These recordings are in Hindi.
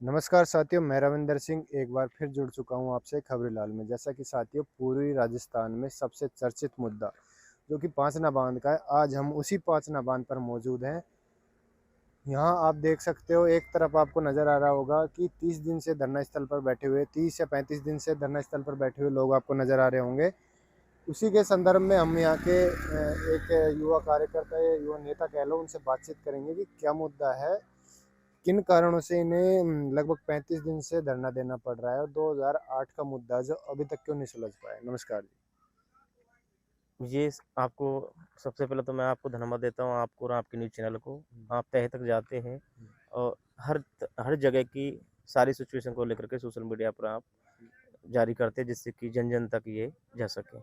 नमस्कार साथियों, मैं रविंदर सिंह एक बार फिर जुड़ चुका हूं आपसे खबरीलाल में। जैसा कि साथियों, पूर्वी राजस्थान में सबसे चर्चित मुद्दा जो कि पांचना बांध का है, आज हम उसी पांचना बांध पर मौजूद हैं। यहां आप देख सकते हो, एक तरफ आपको नज़र आ रहा होगा कि 30 दिन से धरना स्थल पर बैठे हुए 30 या 35 दिन से धरना स्थल पर बैठे हुए लोग आपको नज़र आ रहे होंगे। उसी के संदर्भ में हम यहाँ के एक युवा कार्यकर्ता या युवा नेता कह लो, उनसे बातचीत करेंगे कि क्या मुद्दा है, किन कारणों से इन्हें लगभग 35 दिन से धरना देना पड़ रहा है और 2008 का मुद्दा जो अभी तक क्यों नहीं सुलझ पाया। नमस्कार जी। आपको सबसे पहले तो मैं आपको धन्यवाद देता हूँ, आपको और आपके न्यूज़ चैनल को। आप तह तक जाते हैं और हर जगह की सारी सिचुएशन को लेकर के सोशल मीडिया पर आप जारी करते हैं, जिससे कि जन-जन तक ये जा सके।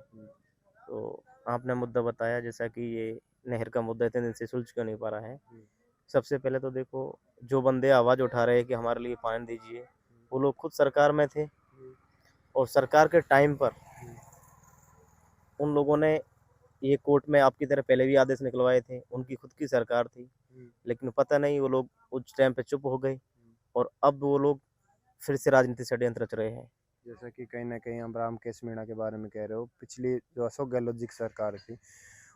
तो आपने मुद्दा बताया जैसा कि ये नहर का मुद्दा इतने दिन से सुलझ क्यों नहीं पा रहा है। सबसे पहले तो देखो, जो बंदे आवाज़ उठा रहे हैं कि हमारे लिए पानी दीजिए, वो लोग खुद सरकार में थे और सरकार के टाइम पर उन लोगों ने ये कोर्ट में आपकी तरह पहले भी आदेश निकलवाए थे, उनकी खुद की सरकार थी, लेकिन पता नहीं वो लोग उस टाइम पे चुप हो गए और अब वो लोग फिर से राजनीतिक षड्यंत्र रच रहे हैं। जैसा कि कहीं ना कहीं हम रामकेश मीणा के बारे में कह रहे हो, पिछली जो अशोक गहलोत जी की सरकार थी,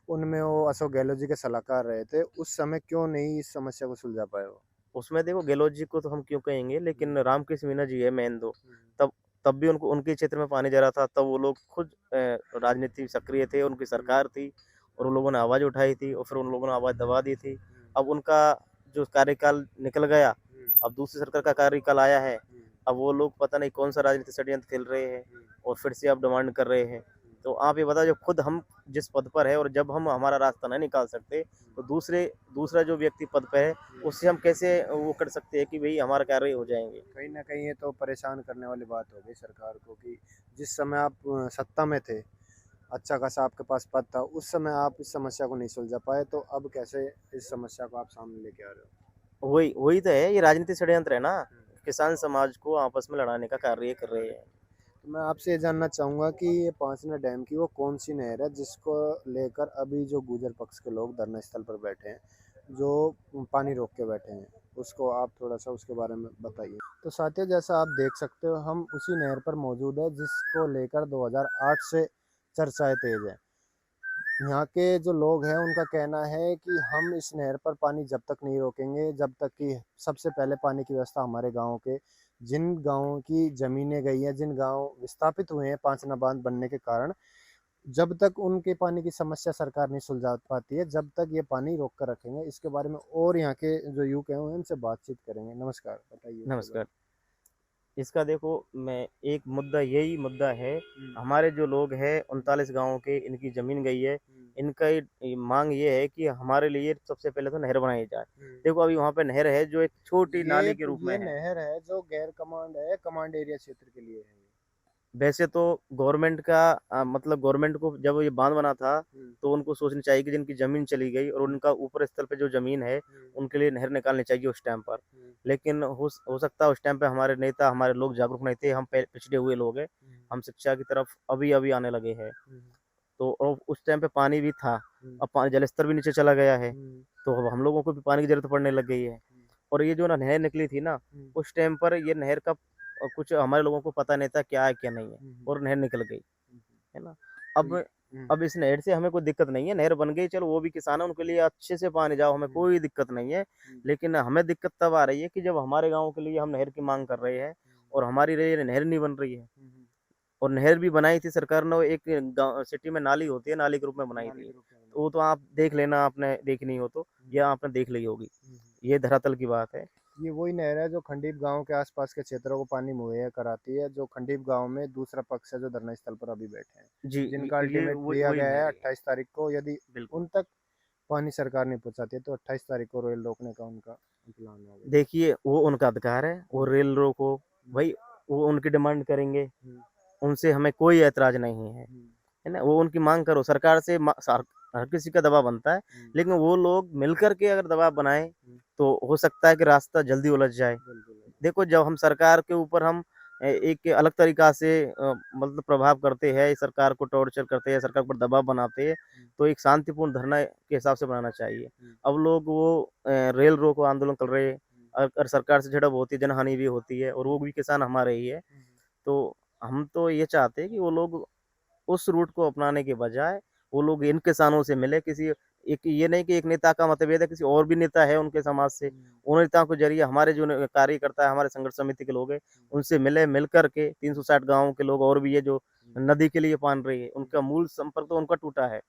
उनमें वो अशोक गहलोत जी के सलाहकार रहे थे। उस समय क्यों नहीं इस समस्या को सुलझा पाए वो। उसमें देखो, गहलोत जी को तो हम क्यों कहेंगे, लेकिन रामकृष्ण मीना जी है मेन दो। तब तब भी उनको उनके क्षेत्र में पानी जा रहा था, तब वो लोग खुद राजनीति सक्रिय थे, उनकी सरकार थी और उन लोगों ने आवाज़ उठाई थी और फिर उन लोगों ने आवाज़ दबा दी थी। अब उनका जो कार्यकाल निकल गया, अब दूसरी सरकार का कार्यकाल आया है, अब वो लोग पता नहीं कौन सा राजनीतिक षड्यंत्र खेल रहे हैं और फिर से अब डिमांड कर रहे हैं। तो आप ये बताओ, जब खुद हम जिस पद पर है और जब हम हमारा रास्ता नहीं निकाल सकते, तो दूसरा जो व्यक्ति पद पे है, उससे हम कैसे वो कर सकते हैं कि भई हमारा कार्य हो जाएँगे। कहीं ना कहीं ये तो परेशान करने वाली बात हो गई सरकार को कि जिस समय आप सत्ता में थे, अच्छा खासा आपके पास पद था, उस समय आप इस समस्या को नहीं सुलझा पाए, तो अब कैसे इस समस्या को आप सामने लेके आ रहे हो। वही वही तो है, ये राजनीतिक षड्यंत्र है ना, किसान समाज को आपस में लड़ाने का कार्य ये कर रहे हैं। तो मैं आपसे ये जानना चाहूँगा कि ये पांचना डैम की वो कौन सी नहर है जिसको लेकर अभी जो गुजर पक्ष के लोग धरना स्थल पर बैठे हैं, जो पानी रोक के बैठे हैं, उसको आप थोड़ा सा उसके बारे में बताइए। तो साथियों, जैसा आप देख सकते हो, हम उसी नहर पर मौजूद है जिसको लेकर 2008 से चर्चाएं तेज है। यहाँ के जो लोग हैं, उनका कहना है कि हम इस नहर पर पानी जब तक नहीं रोकेंगे, जब तक कि सबसे पहले पानी की व्यवस्था हमारे गाँव के जिन गाँवों की ज़मीनें गई हैं, जिन गाँव विस्थापित हुए हैं पांचना बांध बनने के कारण, जब तक उनके पानी की समस्या सरकार नहीं सुलझा पाती है, जब तक ये पानी रोक कर रखेंगे। इसके बारे में और यहाँ के जो युवक हैं, उनसे बातचीत करेंगे। नमस्कार, बताइए इसके बारे नमस्कार। इसका देखो, मैं एक मुद्दा यही मुद्दा है, हमारे जो लोग हैं 39 गाँव के, इनकी ज़मीन गई है, में। इनका ये माँग ये है कि हमारे लिए सबसे पहले तो नहर बनाई जाए। देखो, अभी वहाँ पे नहर है जो एक छोटी नाली के रूप में ये है। नहर है जो गैर कमांड है, कमांड एरिया क्षेत्र के लिए है। वैसे तो गवर्नमेंट का मतलब गवर्नमेंट को जब ये बांध बना था, तो उनको सोचनी चाहिए कि जिनकी ज़मीन चली गई और उनका ऊपर स्थल पे जो ज़मीन है, उनके लिए नहर निकालनी चाहिए उस टाइम पर। लेकिन हो सकता है उस टाइम पे हमारे नेता, हमारे लोग जागरूक नहीं थे, हम पिछड़े हुए लोग हैं, हम शिक्षा की तरफ अभी-अभी आने लगे हैं। तो और उस टाइम पे पानी भी था, अब पानी जलस्तर भी नीचे चला गया है, तो अब हम लोगों को भी पानी की ज़रूरत पड़ने लग गई है। और ये जो ना नहर निकली थी ना, उस टाइम पर ये नहर का कुछ हमारे लोगों को पता नहीं था क्या है, क्या नहीं है, और नहर निकल गई, है ना? तो अब अब इस नहर से हमें कोई दिक्कत नहीं है, नहर बन गई, चलो वो भी किसान है, उनके लिए अच्छे से पानी जाओ, हमें कोई दिक्कत नहीं है। लेकिन हमें दिक्कत तब आ रही है कि जब हमारे गाँव के लिए हम नहर की माँग कर रहे हैं और हमारी लिए नहर नहीं बन रही है। और नहर भी बनाई थी सरकार ने, वो एक गाँव सिटी में नाली होती है, नाली के रूप में बनाई नाली थी। के रूप में तो वो तो आप देख लेना, आपने देखनी हो तो, या आपने देख ली होगी। ये धरातल की बात है। ये वही नहर है जो खंडीप गांव के आसपास के क्षेत्रों को पानी मुहैया कराती है, जो खंडीप गांव में दूसरा पक्ष है जो धरना स्थल पर अभी बैठे हैं, जी, जिनका ये अल्टीमेट वही दिया वही गया है नहर है। 28 तारीख को। यदि बिल्कुल। उन तक पानी सरकार नहीं पहुंचाती है, तो 28 तारीख को रेल रोकने का उनका प्लान है आगे। देखिए, वो उनका अधिकार है, वो रेल रोको, भई वो उनकी डिमांड करेंगे, उनसे हमें कोई ऐतराज़ नहीं है ना? वो उनकी माँग करो, सरकार से हर किसी का दबाव बनता है, लेकिन वो लोग मिल कर के अगर दबाव बनाएँ, तो हो सकता है कि रास्ता जल्दी उलझ जाए। देखो, जब हम सरकार के ऊपर हम एक अलग तरीक़ा से मतलब प्रभाव करते हैं, सरकार को टॉर्चर करते हैं, सरकार पर दबाव बनाते हैं, तो एक शांतिपूर्ण धरना के हिसाब से बनाना चाहिए। अब लोग वो रेल रोको आंदोलन कर रहे हैं, अगर सरकार से झड़प होती है, जनहानि भी होती है और वो भी किसान हमारे ही है। तो हम तो ये चाहते हैं कि वो लोग उस रूट को अपनाने के बजाय वो लोग इन किसानों से मिले, किसी एक ये नहीं कि एक नेता का मतभेद है, किसी और भी नेता है उनके समाज से, उन नेताओं के ज़रिए हमारे जो न कार्यकर्ता है, हमारे संघर्ष समिति के लोग हैं, उनसे मिले, मिल कर के 360 गाँव के लोग और भी है जो नदी के लिए पान रही है, उनका मूल संपर्क तो उनका टूटा है,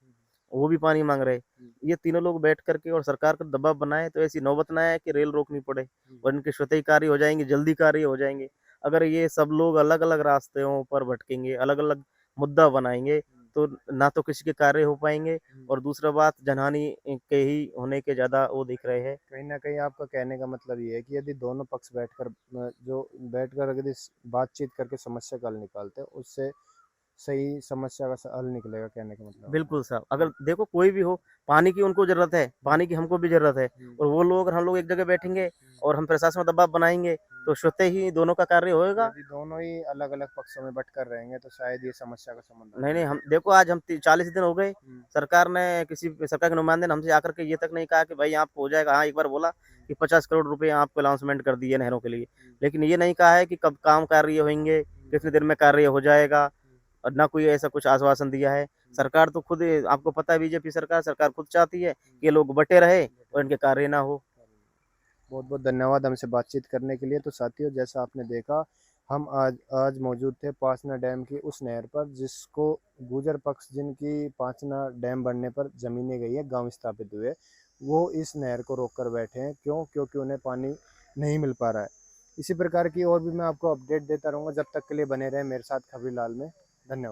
वो भी पानी माँग रहे हैं। ये तीनों लोग बैठ कर के और सरकार पर दबाव बनाएँ तो ऐसी नौबत ना आए कि रेल रोकनी पड़े और इनके स्वतः ही कार्य हो जाएँगे, जल्दी कार्य हो जाएँगे। अगर ये सब लोग अलग-अलग रास्तों पर भटकेंगे, अलग-अलग मुद्दा बनाएँगे, तो ना तो किसी के कार्य हो पाएँगे और दूसरा बात जनहानि के ही होने के ज़्यादा वो दिख रहे हैं। कहीं न कहीं आपका कहने का मतलब ये है कि यदि दोनों पक्ष बैठकर जो बैठकर अगर इस बातचीत करके समस्या का हल निकालते हैं, उससे सही समस्या का हल निकलेगा, कहने का मतलब आपका। बिल्कुल साहब, अगर देखो कोई भी हो, पानी की उनको ज़रूरत है, पानी की हमको भी ज़रूरत है और वो लोग अगर हम लोग एक जगह बैठेंगे और हम प्रशासन पर दबाव बनाएँगे, तो स्वतः ही दोनों का कार्य होएगा। यदि दोनों ही अलग-अलग पक्षों में बँटकर रहेंगे तो शायद ये समस्या का समाधान नहीं, नहीं नहीं, हो हम देखो आज हम ती 40 दिन हो गए, पाएगा। सरकार ने किसी सरकार के नुमाइंदे ने हमसे आकर के ये तक नहीं कहा कि भाई आपको हो जाएगा। हाँ, एक बार बोला कि 50 करोड़ रुपए आपको अनाउंसमेंट कर दिए नहरों के लिए, लेकिन ये नहीं कहा है कि कब काम कार्य होंगे, कितने दिन में कार्य हो जाएगा और ना कोई ऐसा कुछ आश्वासन दिया है। सरकार तो खुद आपको पता है बीजेपी सरकार, सरकार खुद चाहती है कि ये लोग बँटे रहे और इनके कार्य ना हो। बहुत-बहुत धन्यवाद हमसे बातचीत करने के लिए। तो साथियों, जैसा आपने देखा, हम आज आज मौजूद थे पांचना डैम की उस नहर पर जिसको गुर्जर पक्ष जिनकी पांचना डैम बनने पर ज़मीनें गई हैं, गाँव स्थापित हुए, वो इस नहर को रोक कर बैठे हैं। क्यों? क्योंकि उन्हें पानी नहीं मिल पा रहा है। इसी प्रकार की और भी मैं आपको अपडेट देता रहूँगा। जब तक के लिए बने रहें मेरे साथ खबरीलाल में। धन्यवाद।